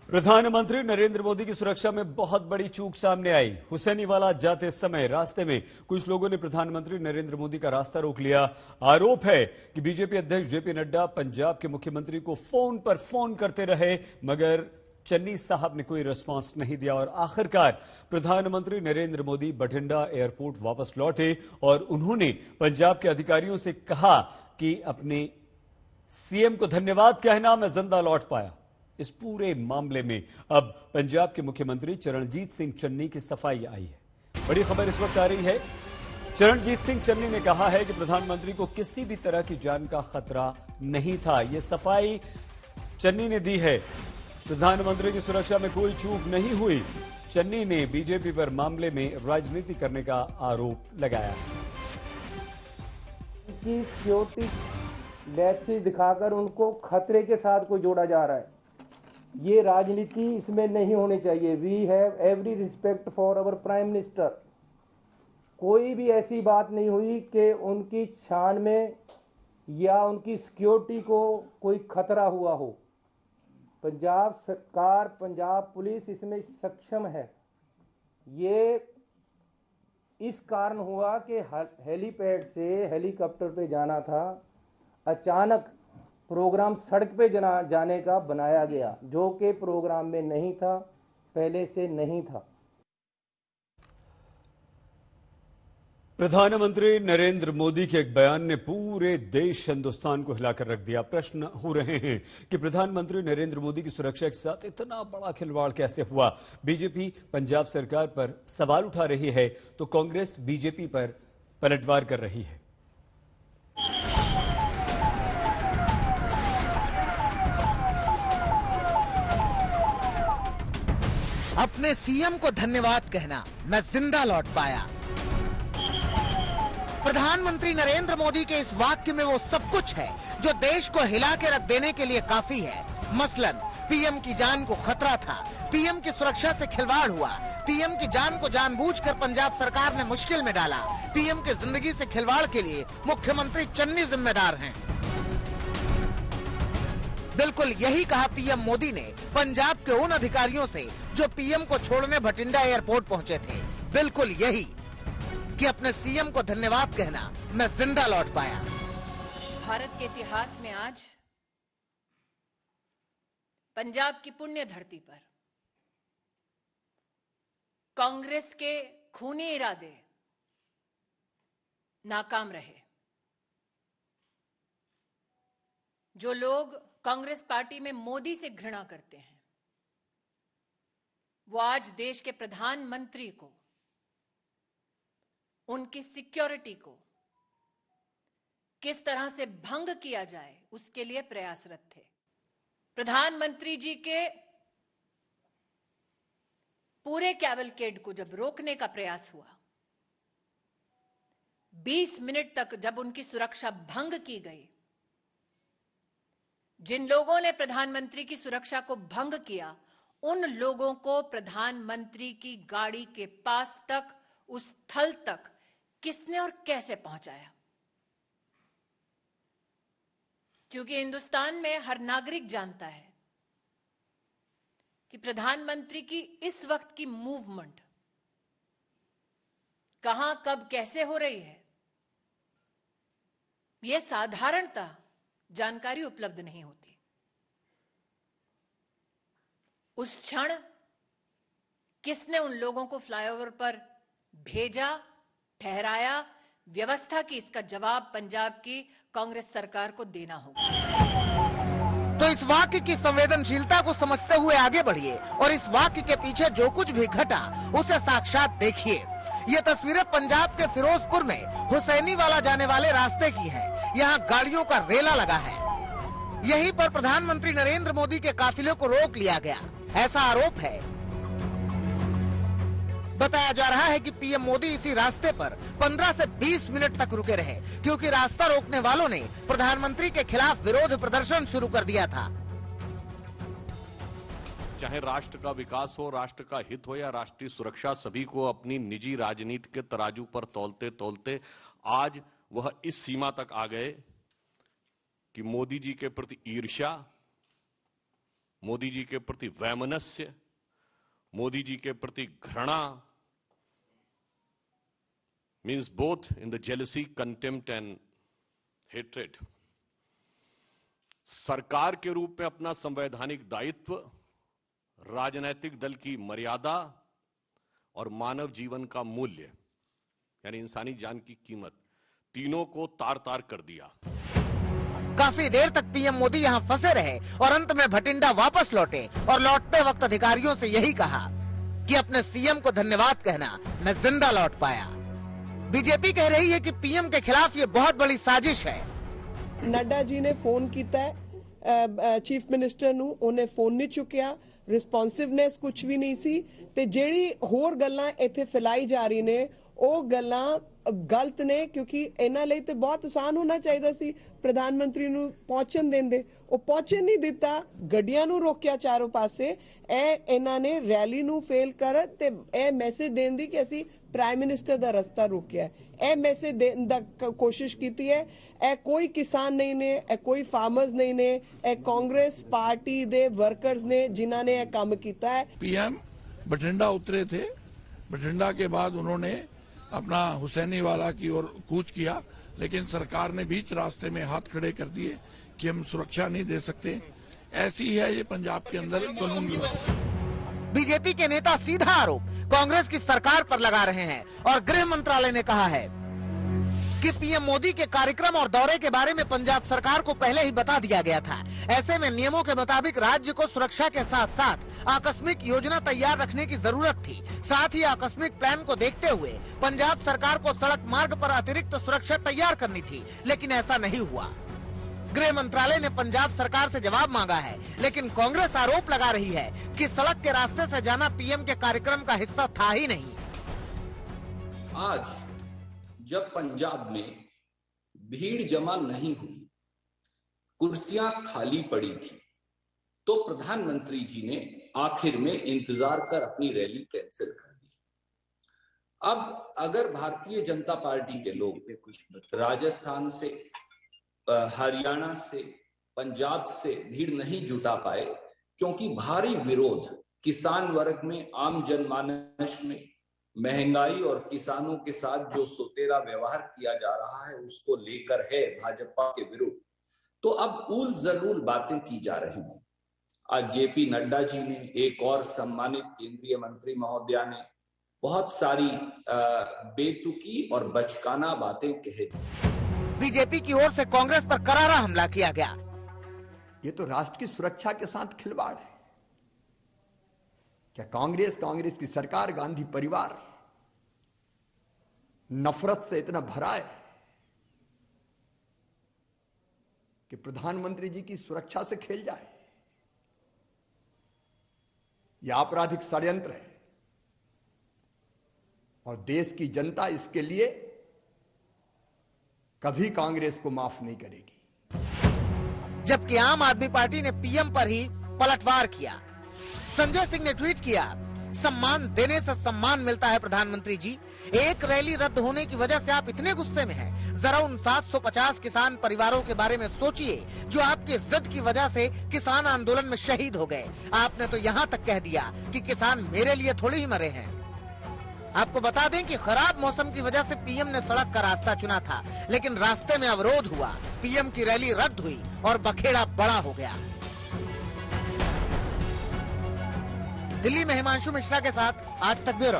प्रधानमंत्री नरेंद्र मोदी की सुरक्षा में बहुत बड़ी चूक सामने आई। हुसैनीवाला जाते समय रास्ते में कुछ लोगों ने प्रधानमंत्री नरेंद्र मोदी का रास्ता रोक लिया। आरोप है कि बीजेपी अध्यक्ष जेपी नड्डा पंजाब के मुख्यमंत्री को फोन पर फोन करते रहे, मगर चन्नी साहब ने कोई रिस्पांस नहीं दिया और आखिरकार प्रधानमंत्री नरेंद्र मोदी बठिंडा एयरपोर्ट वापस लौटे और उन्होंने पंजाब के अधिकारियों से कहा कि अपने सीएम को धन्यवाद कहना, मैं जिंदा लौट पाया। इस पूरे मामले में अब पंजाब के मुख्यमंत्री चरणजीत सिंह चन्नी की सफाई आई है। बड़ी खबर इस वक्त आ रही है। चरणजीत सिंह चन्नी ने कहा है कि प्रधानमंत्री को किसी भी तरह की जान का खतरा नहीं था। यह सफाई चन्नी ने दी है। प्रधानमंत्री की सुरक्षा में कोई चूक नहीं हुई। चन्नी ने बीजेपी पर मामले में राजनीति करने का आरोप लगाया। की सिक्योरिटी बैच दिखाकर उनको खतरे के साथ को जोड़ा जा रहा है। ये राजनीति इसमें नहीं होनी चाहिए। We have every respect for our prime minister. कोई भी ऐसी बात नहीं हुई कि उनकी शान में या उनकी सिक्योरिटी को कोई खतरा हुआ हो। पंजाब सरकार, पंजाब पुलिस इसमें सक्षम है। ये इस कारण हुआ कि हेलीपैड से हेलीकॉप्टर पे जाना था, अचानक प्रोग्राम सड़क पे जाने का बनाया गया, जो कि प्रोग्राम में नहीं था, पहले से नहीं था। प्रधानमंत्री नरेंद्र मोदी के एक बयान ने पूरे देश हिंदुस्तान को हिलाकर रख दिया। प्रश्न हो रहे हैं कि प्रधानमंत्री नरेंद्र मोदी की सुरक्षा के साथ इतना बड़ा खिलवाड़ कैसे हुआ। बीजेपी पंजाब सरकार पर सवाल उठा रही है तो कांग्रेस बीजेपी पर पलटवार कर रही है। अपने सीएम को धन्यवाद कहना, मैं जिंदा लौट पाया। प्रधानमंत्री नरेंद्र मोदी के इस वाक्य में वो सब कुछ है जो देश को हिला के रख देने के लिए काफी है। मसलन पीएम की जान को खतरा था, पीएम की सुरक्षा से खिलवाड़ हुआ, पीएम की जान को जानबूझकर पंजाब सरकार ने मुश्किल में डाला, पीएम की जिंदगी से खिलवाड़ के लिए मुख्यमंत्री चन्नी जिम्मेदार हैं। बिल्कुल यही कहा पीएम मोदी ने पंजाब के उन अधिकारियों से जो पीएम को छोड़ने बठिंडा एयरपोर्ट पहुंचे थे। बिल्कुल यही कि अपने सीएम को धन्यवाद कहना, मैं जिंदा लौट पाया। भारत के इतिहास में आज पंजाब की पुण्य धरती पर कांग्रेस के खूनी इरादे नाकाम रहे। जो लोग कांग्रेस पार्टी में मोदी से घृणा करते हैं, वो आज देश के प्रधानमंत्री को, उनकी सिक्योरिटी को किस तरह से भंग किया जाए उसके लिए प्रयासरत थे। प्रधानमंत्री जी के पूरे कैवलकेड को जब रोकने का प्रयास हुआ, 20 मिनट तक जब उनकी सुरक्षा भंग की गई, जिन लोगों ने प्रधानमंत्री की सुरक्षा को भंग किया, उन लोगों को प्रधानमंत्री की गाड़ी के पास तक, उस स्थल तक किसने और कैसे पहुंचाया? क्योंकि हिंदुस्तान में हर नागरिक जानता है कि प्रधानमंत्री की इस वक्त की मूवमेंट कहां, कब, कैसे हो रही है, यह साधारणतः जानकारी उपलब्ध नहीं होती। उस क्षण किसने उन लोगों को फ्लाईओवर पर भेजा, ठहराया, व्यवस्था की, इसका जवाब पंजाब की कांग्रेस सरकार को देना होगा। तो इस वाक्य की संवेदनशीलता को समझते हुए आगे बढ़िए और इस वाक्य के पीछे जो कुछ भी घटा उसे साक्षात देखिए। ये तस्वीरें पंजाब के फिरोजपुर में हुसैनीवाला जाने वाले रास्ते की हैं। यहाँ गाड़ियों का रेला लगा है। यहीं पर प्रधानमंत्री नरेंद्र मोदी के काफिले को रोक लिया गया, ऐसा आरोप है। बताया जा रहा है कि पीएम मोदी इसी रास्ते पर 15 से 20 मिनट तक रुके रहे, क्योंकि रास्ता रोकने वालों ने प्रधानमंत्री के खिलाफ विरोध प्रदर्शन शुरू कर दिया था। चाहे राष्ट्र का विकास हो, राष्ट्र का हित हो या राष्ट्रीय सुरक्षा, सभी को अपनी निजी राजनीति के तराजू पर तौलते तौलते आज वह इस सीमा तक आ गए कि मोदी जी के प्रति ईर्ष्या, मोदी जी के प्रति वैमनस्य, मोदी जी के प्रति घृणा, means both in the jealousy, contempt and hatred. सरकार के रूप में अपना संवैधानिक दायित्व, राजनैतिक दल की मर्यादा और मानव जीवन का मूल्य यानी इंसानी जान की कीमत, तीनों को तार तार कर दिया। काफी देर तक पीएम मोदी यहाँ फंसे रहे और अंत में भटिंडा वापस लौटे और लौटते वक्त अधिकारियों से यही कहा कि अपने सीएम को धन्यवाद कहना, मैं जिंदा लौट पाया। बीजेपी कह रही है कि पीएम के खिलाफ ये बहुत बड़ी साजिश है। नड्डा जी ने फोन किया चीफ मिनिस्टर ਨੂੰ, ਉਹਨੇ ਫੋਨ ਨਹੀਂ ਚੁੱਕਿਆ, ਰਿਸਪੌਂਸਿਵਨੈਸ ਕੁਝ ਵੀ ਨਹੀਂ ਸੀ ਤੇ ਜਿਹੜੀ ਹੋਰ ਗੱਲਾਂ ਇੱਥੇ ਫੈਲਾਈ ਜਾ ਰਹੀ ਨੇ ਉਹ ਗੱਲਾਂ ਗਲਤ ਨੇ, ਕਿਉਂਕਿ ਇਹਨਾਂ ਲਈ ਤੇ ਬਹੁਤ ਆਸਾਨ ਹੋਣਾ ਚਾਹੀਦਾ ਸੀ ਪ੍ਰਧਾਨ ਮੰਤਰੀ ਨੂੰ ਪਹੁੰਚਣ ਦਿੰਦੇ, ਉਹ ਪਹੁੰਚਣ ਨਹੀਂ ਦਿੱਤਾ, ਗੱਡੀਆਂ ਨੂੰ ਰੋਕਿਆ ਚਾਰੋਂ ਪਾਸੇ। ਇਹ ਇਹਨਾਂ ਨੇ ਰੈਲੀ ਨੂੰ ਫੇਲ ਕਰ ਤੇ ਇਹ ਮੈਸੇਜ ਦੇਣ ਦੀ ਕਿ ਅਸੀਂ ਪ੍ਰਾਈਮ ਮਿਨਿਸਟਰ ਦਾ ਰਸਤਾ ਰੋਕਿਆ, ਇਹ ਮੈਸੇਜ ਦੇਣ ਦਾ ਕੋਸ਼ਿਸ਼ ਕੀਤੀ ਹੈ। ਇਹ ਕੋਈ ਕਿਸਾਨ ਨਹੀਂ ਨੇ, ਇਹ ਕੋਈ ਫਾਰਮਰਸ ਨਹੀਂ ਨੇ, ਇਹ ਕਾਂਗਰਸ ਪਾर्टी ਦੇ ਵਰਕਰਸ ਨੇ ਜਿਨ੍ਹਾਂ ਨੇ ਇਹ ਕੰਮ ਕੀਤਾ है। पीएम बठिंडा उतरे थे, बठिंडा के बाद उन्होंने अपना हुसैनी वाला की ओर कूच किया, लेकिन सरकार ने बीच रास्ते में हाथ खड़े कर दिए कि हम सुरक्षा नहीं दे सकते। ऐसी है ये पंजाब के अंदर कानून व्यवस्था। बीजेपी के नेता सीधा आरोप कांग्रेस की सरकार पर लगा रहे हैं और गृह मंत्रालय ने कहा है कि पीएम मोदी के कार्यक्रम और दौरे के बारे में पंजाब सरकार को पहले ही बता दिया गया था। ऐसे में नियमों के मुताबिक राज्य को सुरक्षा के साथ साथ आकस्मिक योजना तैयार रखने की जरूरत थी। साथ ही आकस्मिक प्लान को देखते हुए पंजाब सरकार को सड़क मार्ग पर अतिरिक्त सुरक्षा तैयार करनी थी, लेकिन ऐसा नहीं हुआ। गृह मंत्रालय ने पंजाब सरकार से जवाब मांगा है, लेकिन कांग्रेस आरोप लगा रही है कि सड़क के रास्ते से जाना पीएम के कार्यक्रम का हिस्सा था ही नहीं। आज जब पंजाब में भीड़ जमा नहीं हुई, कुर्सियां खाली पड़ी थी, तो प्रधानमंत्री जी ने आखिर में इंतजार कर अपनी रैली कैंसिल कर दी। अब अगर भारतीय जनता पार्टी के लोग राजस्थान से, हरियाणा से, पंजाब से भीड़ नहीं जुटा पाए क्योंकि भारी विरोध किसान वर्ग में, आम जनमानस में महंगाई और किसानों के साथ जो सोतेरा व्यवहार किया जा रहा है उसको लेकर है भाजपा के विरुद्ध, तो अब उल जलूल बातें की जा रही हैं। आज जेपी नड्डा जी ने, एक और सम्मानित केंद्रीय मंत्री महोदया ने बहुत सारी बेतुकी और बचकाना बातें कह दी। बीजेपी की ओर से कांग्रेस पर करारा हमला किया गया। ये तो राष्ट्र की सुरक्षा के साथ खिलवाड़ है। क्या कांग्रेस की सरकार, गांधी परिवार नफरत से इतना भरा है कि प्रधानमंत्री जी की सुरक्षा से खेल जाए? यह आपराधिक षड्यंत्र है और देश की जनता इसके लिए कभी कांग्रेस को माफ नहीं करेगी। जबकि आम आदमी पार्टी ने पीएम पर ही पलटवार किया। संजय सिंह ने ट्वीट किया, सम्मान देने से सम्मान मिलता है प्रधानमंत्री जी। एक रैली रद्द होने की वजह से आप इतने गुस्से में हैं। जरा उन 750 किसान परिवारों के बारे में सोचिए जो आपकी जिद की वजह से किसान आंदोलन में शहीद हो गए। आपने तो यहाँ तक कह दिया कि किसान मेरे लिए थोड़ी ही मरे हैं। आपको बता दें कि खराब मौसम की वजह से पीएम ने सड़क का रास्ता चुना था, लेकिन रास्ते में अवरोध हुआ, पीएम की रैली रद्द हुई और बखेड़ा बड़ा हो गया। दिल्ली में हिमांशु मिश्रा के साथ आज तक ब्यूरो।